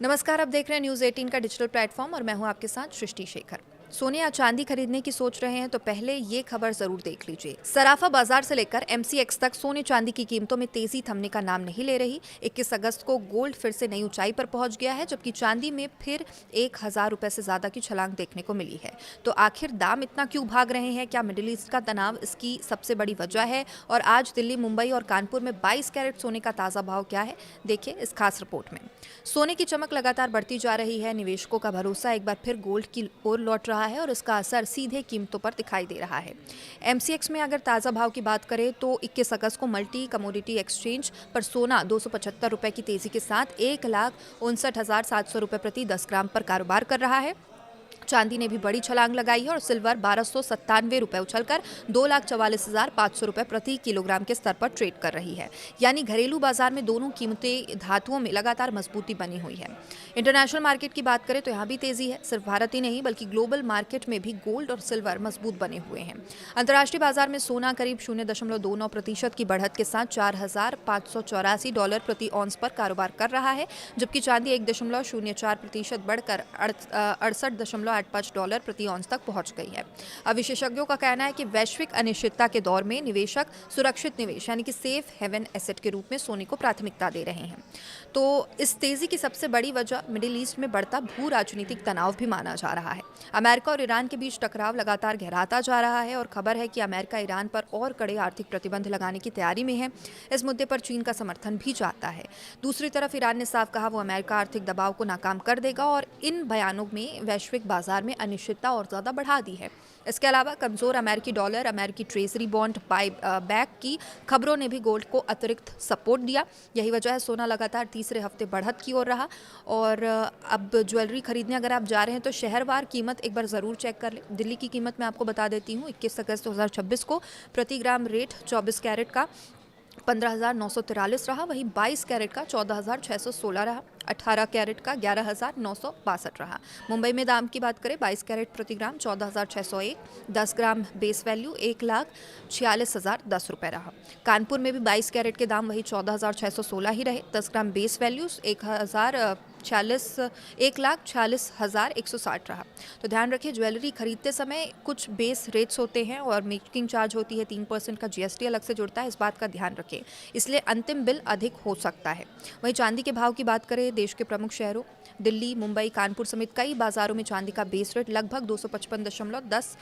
नमस्कार, आप देख रहे हैं न्यूज़ 18 का डिजिटल प्लेटफॉर्म और मैं हूं आपके साथ सृष्टि शेखर। सोने या चांदी खरीदने की सोच रहे हैं तो पहले ये खबर जरूर देख लीजिए। सराफा बाजार से लेकर एमसीएक्स तक सोने चांदी की कीमतों में तेजी थमने का नाम नहीं ले रही। 21 अगस्त को गोल्ड फिर से नई ऊंचाई पर पहुंच गया है, जबकि चांदी में फिर 1,000 रुपए से ज्यादा की छलांग देखने को मिली है। तो आखिर दाम इतना क्यों भाग रहे हैं? क्या मिडिल ईस्ट का तनाव इसकी सबसे बड़ी वजह है? और आज दिल्ली, मुंबई और कानपुर में 22 कैरेट सोने का ताजा भाव क्या है, देखिए इस खास रिपोर्ट में। सोने की चमक लगातार बढ़ती जा रही है। निवेशकों का भरोसा एक बार फिर गोल्ड की ओर लौट रहा है और इसका असर सीधे कीमतों पर दिखाई दे रहा है। एमसीएक्स में अगर ताज़ा भाव की बात करें तो 21 अगस्त को मल्टी कमोडिटी एक्सचेंज पर सोना 275 रुपए की तेजी के साथ 1,59,700 रुपए प्रति 10 ग्राम पर कारोबार कर रहा है। चांदी ने भी बड़ी छलांग लगाई है और सिल्वर 1,297 रुपए उछलकर 2,44,500 रुपए प्रति किलोग्राम के स्तर पर ट्रेड कर रही है। यानी घरेलू बाजार में दोनों कीमतें धातुओं में लगातार मजबूती बनी हुई है। इंटरनेशनल मार्केट की बात करें तो यहाँ भी तेजी है। सिर्फ भारत ही नहीं बल्कि ग्लोबल मार्केट में भी गोल्ड और सिल्वर मजबूत बने हुए हैं। अंतर्राष्ट्रीय बाजार में सोना करीब 0.29% की बढ़त के साथ $4,584 प्रति ऑन्स पर कारोबार कर रहा है, जबकि चांदी 1.04% बढ़कर $68.85 प्रति ऑन्स तक पहुंच गई है। अब विशेषज्ञों का कहना है कि वैश्विक अनिश्चितता के दौर में निवेशक सुरक्षित निवेश यानी कि सेफ हेवन एसेट के रूप में सोने को प्राथमिकता दे रहे हैं। तो इस तेजी की सबसे बड़ी वजह मिडिल ईस्ट में बढ़ता भू राजनीतिक तनाव भी माना जा रहा है। अमेरिका और ईरान के बीच टकराव लगातार गहराता जा रहा है और खबर है कि अमेरिका ईरान पर और कड़े आर्थिक प्रतिबंध लगाने की तैयारी में है। इस मुद्दे पर चीन का समर्थन भी चाहता है। दूसरी तरफ ईरान ने साफ कहा वो अमेरिका आर्थिक दबाव को नाकाम कर देगा और इन बयानों में वैश्विक बाजार में अनिश्चितता और ज्यादा बढ़ा दी है। इसके अलावा कमजोर अमेरिकी डॉलर, अमेरिकी ट्रेजरी बॉन्ड बाय बैक की खबरों ने भी गोल्ड को अतिरिक्त सपोर्ट दिया। यही वजह है सोना लगातार तीसरे हफ्ते बढ़त की ओर रहा। और अब ज्वेलरी खरीदने अगर आप जा रहे हैं तो शहरवार कीमत एक बार ज़रूर चेक कर लें। दिल्ली की कीमत मैं आपको बता देती हूँ। 21 अगस्त 2026 को प्रति ग्राम रेट 24 कैरेट का 15,943 रहा, वहीं 22 कैरेट का 14,616 रहा, 18 कैरेट का 11,962 रहा। मुंबई में दाम की बात करें 22 कैरेट प्रति ग्राम 14,601, 10 ग्राम बेस वैल्यू 1,46,010 रुपये रहा। कानपुर में भी 22 कैरेट के दाम वही 14,616 ही रहे, 10 ग्राम बेस वैल्यू 1,46,160 रहा। तो ध्यान रखिए, ज्वेलरी खरीदते समय कुछ बेस रेट्स होते हैं और मेकिंग चार्ज होती है, 3% का जीएसटी अलग से जुड़ता है, इस बात का ध्यान रखें, इसलिए अंतिम बिल अधिक हो सकता है। वहीं चांदी के भाव की बात करें देश के प्रमुख शहरों दिल्ली, मुंबई, कानपुर समेत कई बाजारों में चांदी का बेस रेट लगभग 255.10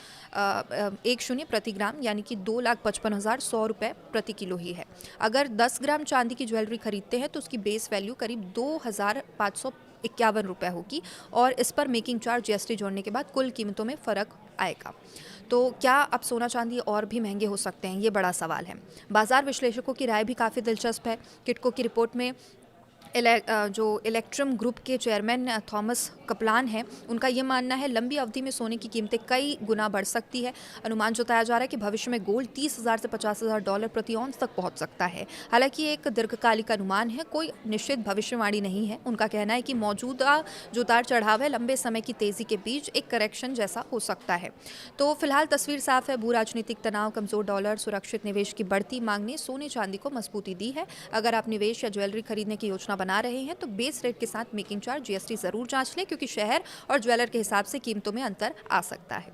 प्रति ग्राम यानी कि 2,55,100 रुपये प्रति किलो ही है। अगर 10 ग्राम चांदी की ज्वेलरी खरीदते हैं तो उसकी बेस वैल्यू करीब 2,551 रुपये होगी और इस पर मेकिंग चार्ज जीएसटी जोड़ने के बाद कुल कीमतों में फ़र्क आएगा। तो क्या अब सोना चांदी और भी महंगे हो सकते हैं, ये बड़ा सवाल है। बाजार विश्लेषकों की राय भी काफ़ी दिलचस्प है। किटको की रिपोर्ट में जो इलेक्ट्रम ग्रुप के चेयरमैन थॉमस कपलान हैं, उनका ये मानना है लंबी अवधि में सोने की कीमतें कई गुना बढ़ सकती है। अनुमान जताया जा रहा है कि भविष्य में गोल्ड 30,000 से $50,000 प्रति ऑन्स तक पहुंच सकता है। हालांकि ये एक दीर्घकालिक अनुमान है, कोई निश्चित भविष्यवाणी नहीं है। उनका कहना है कि मौजूदा जो उतार चढ़ाव है लंबे समय की तेजी के बीच एक करेक्शन जैसा हो सकता है। तो फिलहाल तस्वीर साफ है, भू राजनीतिक तनाव, कमजोर डॉलर, सुरक्षित निवेश की बढ़ती मांग ने सोने चांदी को मजबूती दी है। अगर आप निवेश या ज्वेलरी खरीदने की योजना बना रहे हैं तो बेस रेट के साथ मेकिंग चार्ज जीएसटी जरूर जांच लें, क्योंकि शहर और ज्वेलर के हिसाब से कीमतों में अंतर आ सकता है।